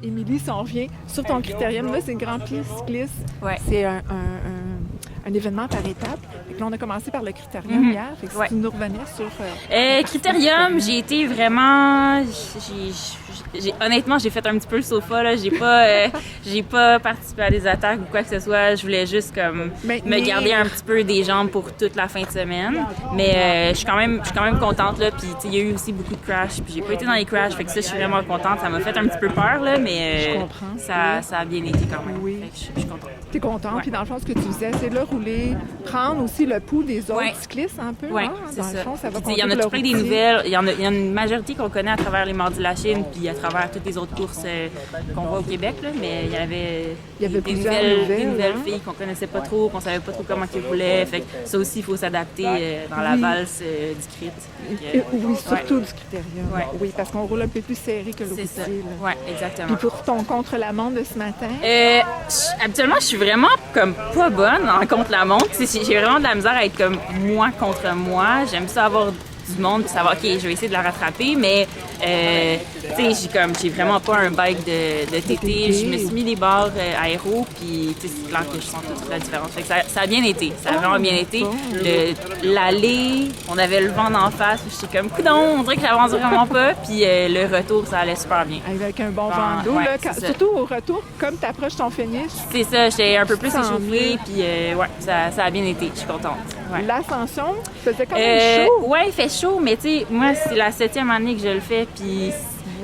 Émilie, si on revient sur ton critérium, là, c'est le Grand Prix cycliste. Ouais. C'est un événement par étapes. Fait que là, on a commencé par le critérium hier. Fait que si tu nous revenais sur... Critérium, j'ai été vraiment... Honnêtement, j'ai fait un petit peu le sofa, là. J'ai pas participé à des attaques ou quoi que ce soit. Je voulais juste comme me garder un petit peu des jambes pour toute la fin de semaine. Mais je suis quand même contente, là. Puis il y a eu aussi beaucoup de crashs. Puis j'ai pas été dans les crashs. Fait que ça, je suis vraiment contente. Ça m'a fait un petit peu peur, là, mais ça a bien été quand même. Oui. Fait que je suis contente. T'es contente. Puis dans le fond, ce que tu faisais, c'est là rouler, prendre aussi le pouls des autres cyclistes un peu. Oui, c'est ça. Fond, ça va il y en a tout plein des nouvelles. Il y en a une majorité qu'on connaît à travers les Mardis de la Chine, puis à travers toutes les autres courses qu'on voit au Québec. Là. Mais il y avait des nouvelles filles qu'on connaissait pas trop, qu'on savait pas trop comment ils roulaient. Fait que ça aussi, il faut s'adapter dans la valse du crit. Oui, surtout du critérium. Ouais. Oui, parce qu'on roule un peu plus serré que le routier. C'est ça. Oui, exactement. Puis pour ton contre-la-montre de ce matin? Habituellement, je suis vraiment comme pas bonne en contre-la-montre. J'ai vraiment de la misère à être comme moi contre moi. J'aime ça avoir du monde puis savoir, OK, je vais essayer de la rattraper, mais tu sais, j'ai vraiment pas un bike de TT. Je me suis mis les barres aéro, puis c'est clair que je sens toute la différence. Fait que ça a bien été. Ça a vraiment bien été. L'aller, on avait le vent d'en face, puis j'étais comme, coudonc, on dirait que j'avance vraiment pas, puis le retour, ça allait super bien. Avec un bon vent d'eau, là, surtout au retour, comme tu approches ton finish. C'est ça, j'étais un peu plus échauffée, puis ça a bien été. Je suis contente. Ouais. L'ascension, faisait quand même chaud. Ouais, il fait chaud, mais tu sais, moi, c'est la 7e année que je le fais, puis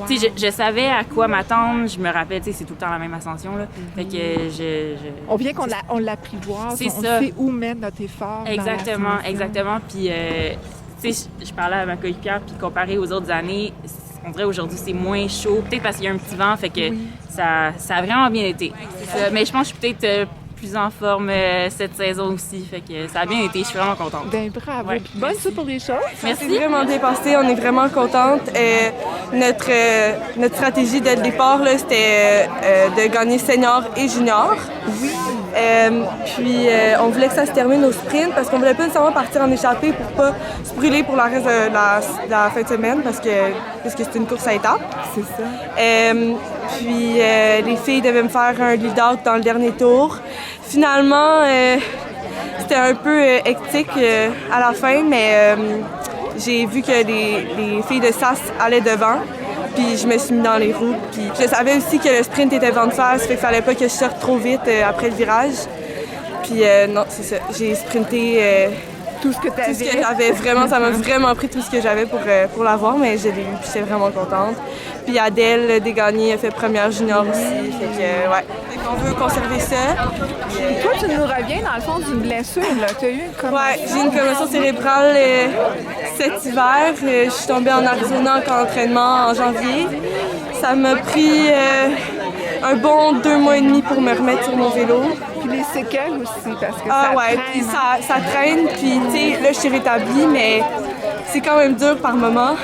tu sais, je savais à quoi m'attendre. Je me rappelle, tu sais, c'est tout le temps la même ascension, là. Fait que on vient qu'on l'apprivoise, on sait où mettre notre effort. Exactement. Puis, tu sais, je parlais à ma coéquipière, puis comparé aux autres années, on dirait aujourd'hui c'est moins chaud, peut-être parce qu'il y a un petit vent, fait que ça a vraiment bien été. Mais je pense que je suis peut-être plus en forme cette saison aussi, fait que ça a bien été, je suis vraiment contente. Ben bravo, bonne suite pour les choses. Merci. C'est vraiment bien passé, on est vraiment contente. Notre stratégie dès le départ, là, c'était de gagner senior et junior. Oui. Puis on voulait que ça se termine au sprint parce qu'on voulait pas nécessairement partir en échappée pour pas se brûler pour le reste de la fin de semaine parce que c'est une course à étapes. C'est ça. Puis les filles devaient me faire un lead-out dans le dernier tour. Finalement, c'était un peu hectique à la fin, mais j'ai vu que les filles de SAS allaient devant. Puis je me suis mis dans les roues. Puis je savais aussi que le sprint était vent de face, fait qu'il fallait pas que je sorte trop vite après le virage. Puis non, c'est ça. J'ai sprinté tout ce que tu avais. Tout ce que j'avais. Vraiment, ça m'a vraiment pris tout ce que j'avais pour l'avoir, mais je l'ai eu. Puis j'étais vraiment contente. Puis Adèle Desgagnés a fait première junior aussi. Fait que, ouais. Fait qu'on veut conserver ça. Toi, tu nous reviens dans le fond d'une blessure, là. Tu as eu une commotion? Ouais, j'ai une commotion cérébrale cet hiver. Je suis tombée en Arizona en camp d'entraînement en janvier. Ça m'a pris un bon 2 mois et demi pour me remettre sur mon vélo. Puis les séquelles aussi, parce que puis ça traîne. Puis, tu sais, là, je suis rétablie, mais c'est quand même dur par moment.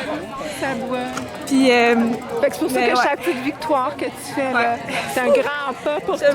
Ça doit. Puis, c'est pour ça que chaque petite victoire que tu fais, là, c'est un grand pas pour toi.